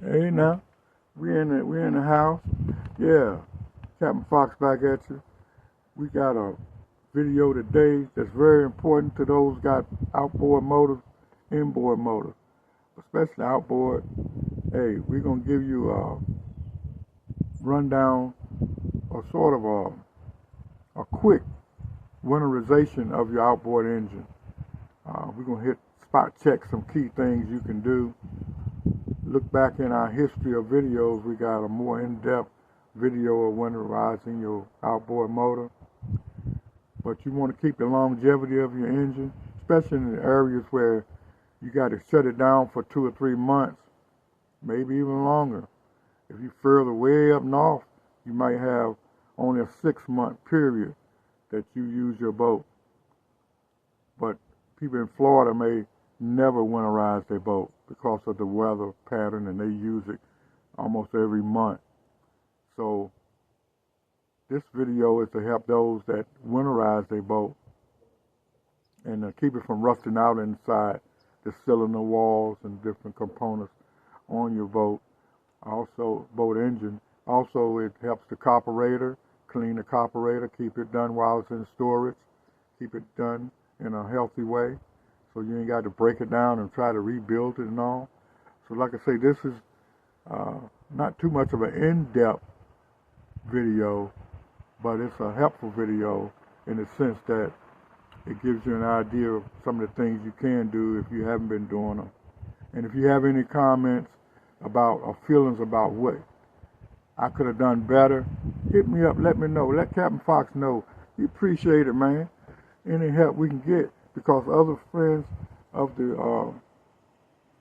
Hey now, we in the house. Yeah, Captain Fox back at you. We got a video today that's very important to those got outboard motors, inboard motors, especially outboard. Hey, we're gonna give you a rundown or sort of a quick winterization of your outboard engine. We're gonna hit spot check some key things you can do. Look back in our history of videos, we got a more in-depth video of winterizing your outboard motor. But you want to keep the longevity of your engine, especially in the areas where you got to shut it down for 2 or 3 months, maybe even longer. If you further way up north, you might have only a 6-month period that you use your boat. But people in Florida may never winterize their boat because of the weather pattern, and they use it almost every month. So this video is to help those that winterize their boat and keep it from rusting out inside the cylinder walls and different components on your boat. Also, boat engine. Also, it helps the carburetor, clean the carburetor, keep it done while it's in storage, keep it done in a healthy way, so you ain't got to break it down and try to rebuild it and all. So like I say, this is not too much of an in-depth video, but it's a helpful video in the sense that it gives you an idea of some of the things you can do if you haven't been doing them. And if you have any comments about or feelings about what I could have done better, hit me up, let me know. Let Captain Fox know. We appreciate it, man. Any help we can get, because other friends of the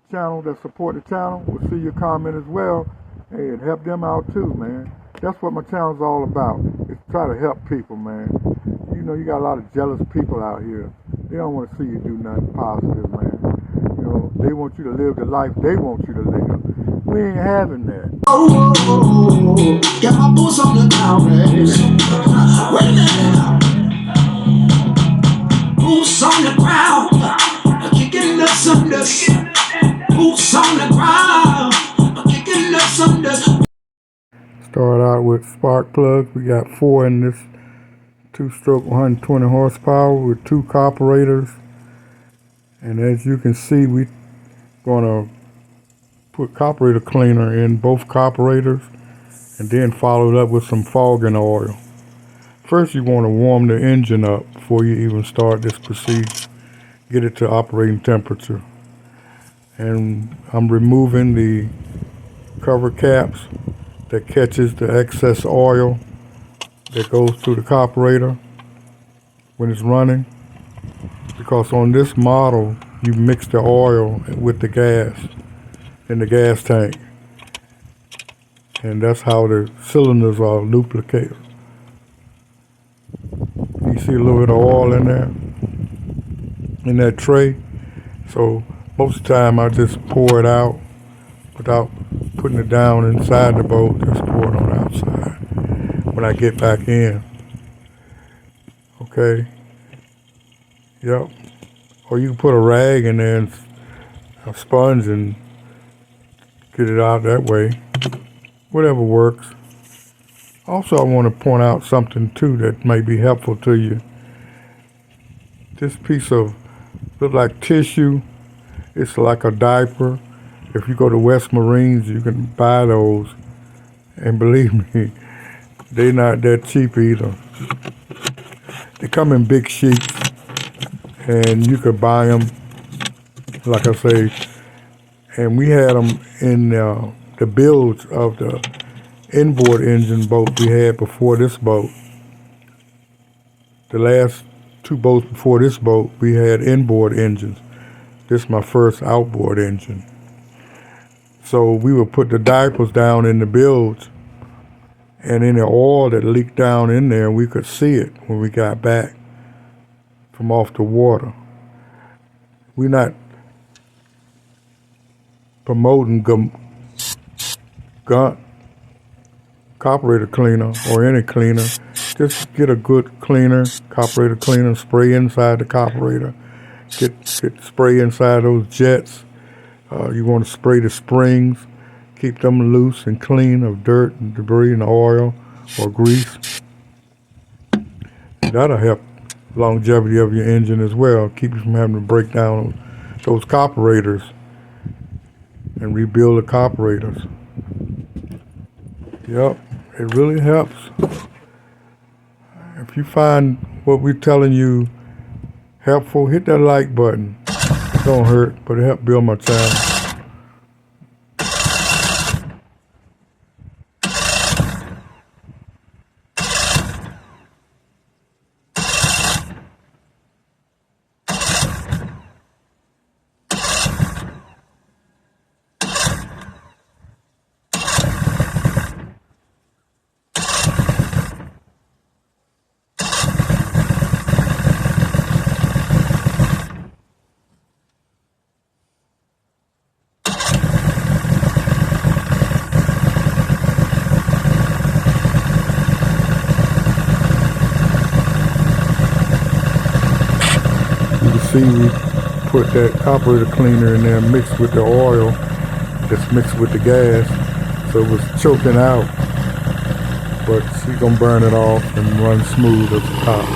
channel that support the channel will see your comment as well. Hey, and help them out too, man. That's what my channel's all about. Is try to help people, man. You know, you got a lot of jealous people out here. They don't want to see you do nothing positive, man. You know, they want you to live the life they want you to live. We ain't having that. Get my boots on the ground, baby. Wait a minute. Boots on the ground, kicking up some dust. Boots on the ground, kicking up some dust. Start out with spark plugs. We got 4 in this 2-stroke 120 horsepower with 2 carburetors. And as you can see, we're gonna put carburetor cleaner in both carburetors and then follow it up with some fogging oil. First, you want to warm the engine up before you even start this procedure. Get it to operating temperature. And I'm removing the cover caps that catches the excess oil that goes through the carburetor when it's running. Because on this model, you mix the oil with the gas in the gas tank. And that's how the cylinders are lubricated. You see a little bit of oil in there, in that tray. So most of the time I just pour it out without putting it down inside the boat, just pour it on the outside when I get back in. Okay. Yep. Or you can put a rag in there and a sponge and get it out that way. Whatever works. Also, I want to point out something too that may be helpful to you. This piece of look like tissue. It's like a diaper. If you go to West Marines, you can buy those. And believe me, they're not that cheap either. They come in big sheets, and you could buy them, like I say. And we had them in the builds of the inboard engine boat we had before this boat. The last 2 boats before this boat, we had inboard engines. This is my first outboard engine. So we would put the diapers down in the bilge, and any oil that leaked down in there, we could see it when we got back from off the water. We're not promoting carburetor cleaner or any cleaner. Just get a good cleaner, carburetor cleaner, spray inside the carburetor. Get spray inside those jets. You want to spray the springs. keep them loose and clean of dirt and debris and oil or grease. That'll help longevity of your engine as well. Keep you from having to break down those carburetors and rebuild the carburetors. Yep, it really helps. If you find what we're telling you helpful, hit that like button. It don't hurt, but it helps build my channel. See, we put that carburetor cleaner in there mixed with the oil, just mixed with the gas, so it was choking out, but she's gonna burn it off and run smooth at the top.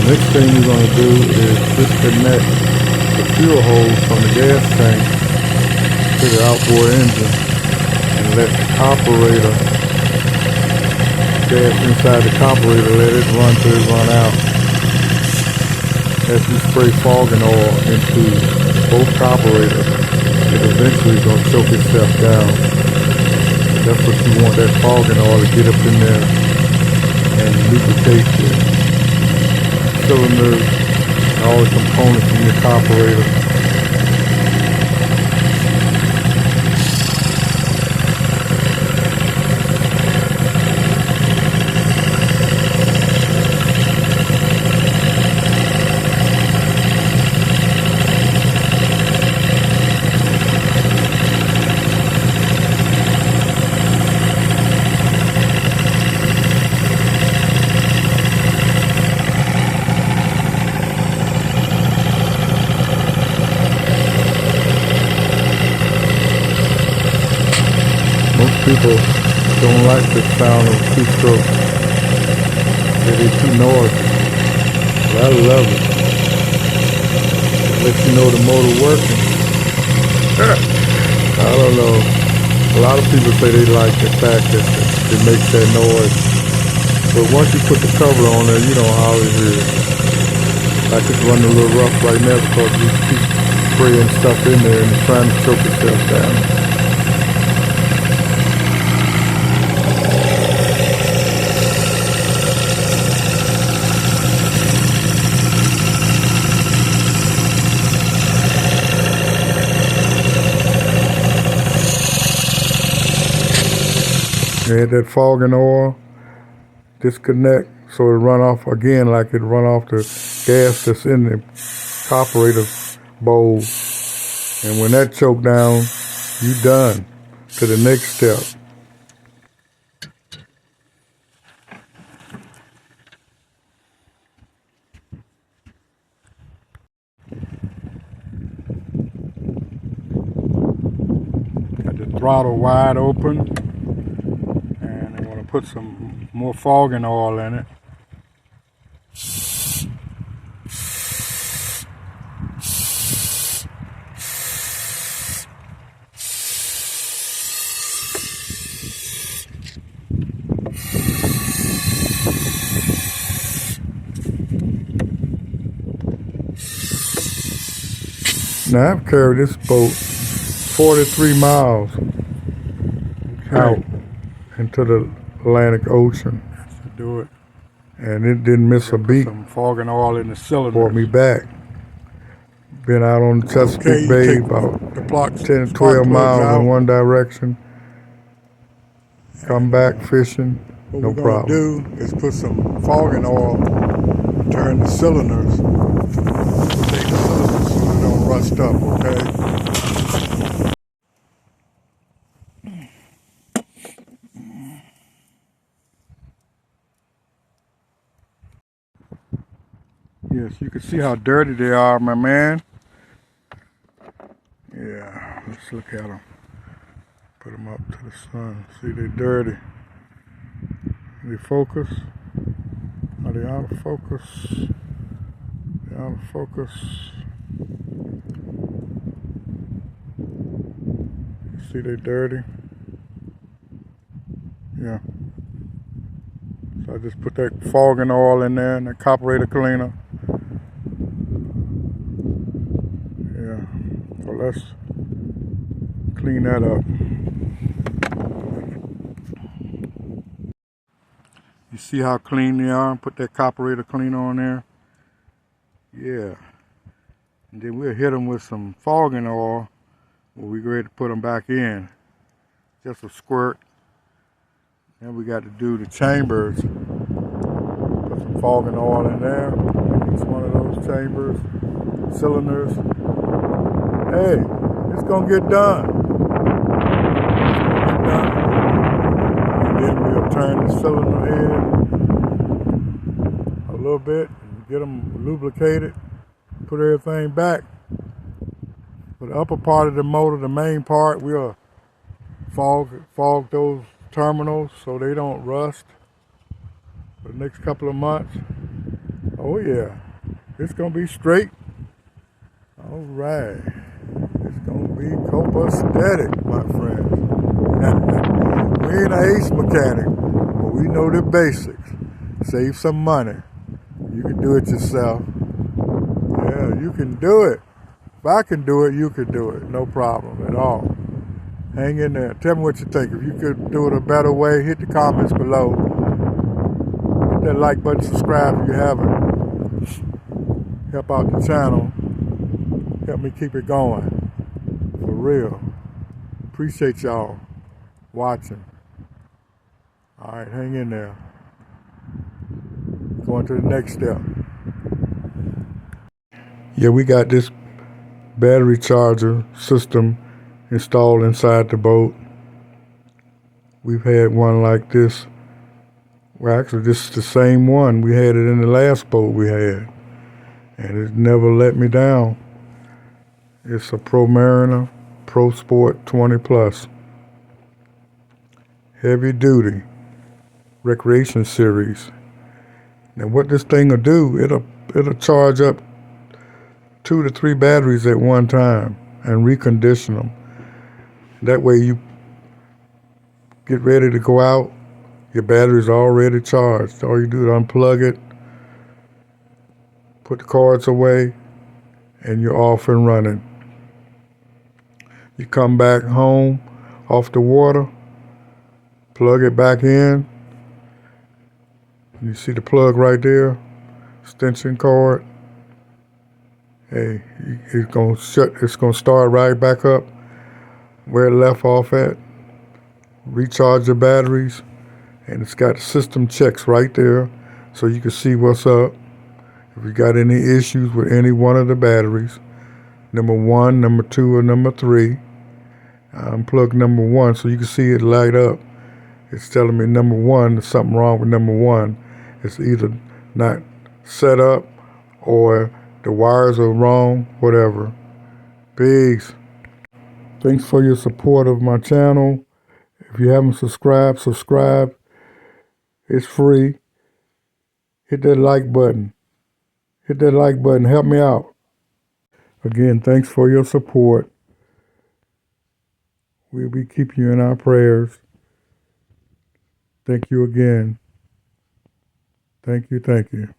Next thing you're going to do is disconnect the fuel hose from the gas tank to the outboard engine and let the carburetor, gas inside the carburetor, let it run till it run out. As you spray fogging oil into both carburetors, it eventually going to choke itself down. That's what you want, that fogging oil to get up in there and lubricate the cylinders and all the components in your carburetor. Most people don't like the sound of two-stroke. They're too noisy. But I love it. It lets you know the motor working. I don't know. A lot of people say they like the fact that it makes that noise. But once you put the cover on there, you don't always hear it. Like it's running a little rough right now because you keep spraying stuff in there and it's trying to choke itself down. Add that fogging oil, disconnect so it run off again like it run off the gas that's in the carburetor bowl. And when that choke down, you done to the next step. Got the throttle wide open. Put some more fogging oil in it. Now I've carried this boat 43 miles out into the Atlantic Ocean to do it. and it didn't miss a beat. Some fogging oil in the cylinder. Brought me back. Been out on the Chesapeake Bay about 10, 12 miles in one direction. Come back fishing, no problem. What we're going to do is put some fogging oil, turn the cylinders, rotate the cylinders so they don't rust up, okay? Yes, you can see how dirty they are, my man. Yeah, let's look at them. Put them up to the sun. See, they're dirty. They focus. Are they out of focus? They're out of focus. See, they're dirty. Yeah. So I just put that fogging oil in there and that carburetor cleaner. Yeah. So let's clean that up. You see how clean they are? Put that carburetor cleaner on there. Yeah. And then we'll hit them with some fogging oil when we get ready to put them back in. Just a squirt. Then we got to do the chambers. Put some fogging oil in there. In each one of those chambers. Cylinders. Hey, it's going to get done. And then we'll turn the cylinder head a little bit. Get them lubricated. Put everything back. For the upper part of the motor, the main part, we'll fog those terminals so they don't rust for the next couple of months. Oh yeah, it's gonna be straight. All right, it's gonna be copacetic, my friends. We ain't an ace mechanic, but we know the basics. Save some money. You can do it yourself. Yeah, you can do it. If I can do it, you can do it. No problem at all. Hang in there. Tell me what you think. If you could do it a better way, hit the comments below. Hit that like button, subscribe if you haven't. Help out the channel. Help me keep it going. For real. Appreciate y'all watching. All right, hang in there. Going to the next step. Yeah, we got this battery charger system installed inside the boat. We've had one like this. Well, actually, this is the same one. We had it in the last boat we had. And it never let me down. It's a Pro Mariner Pro Sport 20 Plus. Heavy duty recreation series. Now what this thing will do, it'll charge up 2 to 3 batteries at one time and recondition them. That way you get ready to go out, your battery's already charged. All you do is unplug it, put the cards away, and you're off and running. You come back home off the water, plug it back in. You see the plug right there, extension cord. Hey, it's gonna start right back up where it left off at. Recharge your batteries, and it's got system checks right there so you can see what's up. If you got any issues with any one of the batteries, number 1, number 2, or number 3, unplug number 1 so you can see it light up. It's telling me number 1, there's something wrong with number 1. It's either not set up or the wires are wrong, whatever. Peace. Thanks for your support of my channel. If you haven't subscribed, subscribe. It's free. Hit that like button. Hit that like button. Help me out. Again, thanks for your support. We'll be keeping you in our prayers. Thank you again. Thank you, thank you.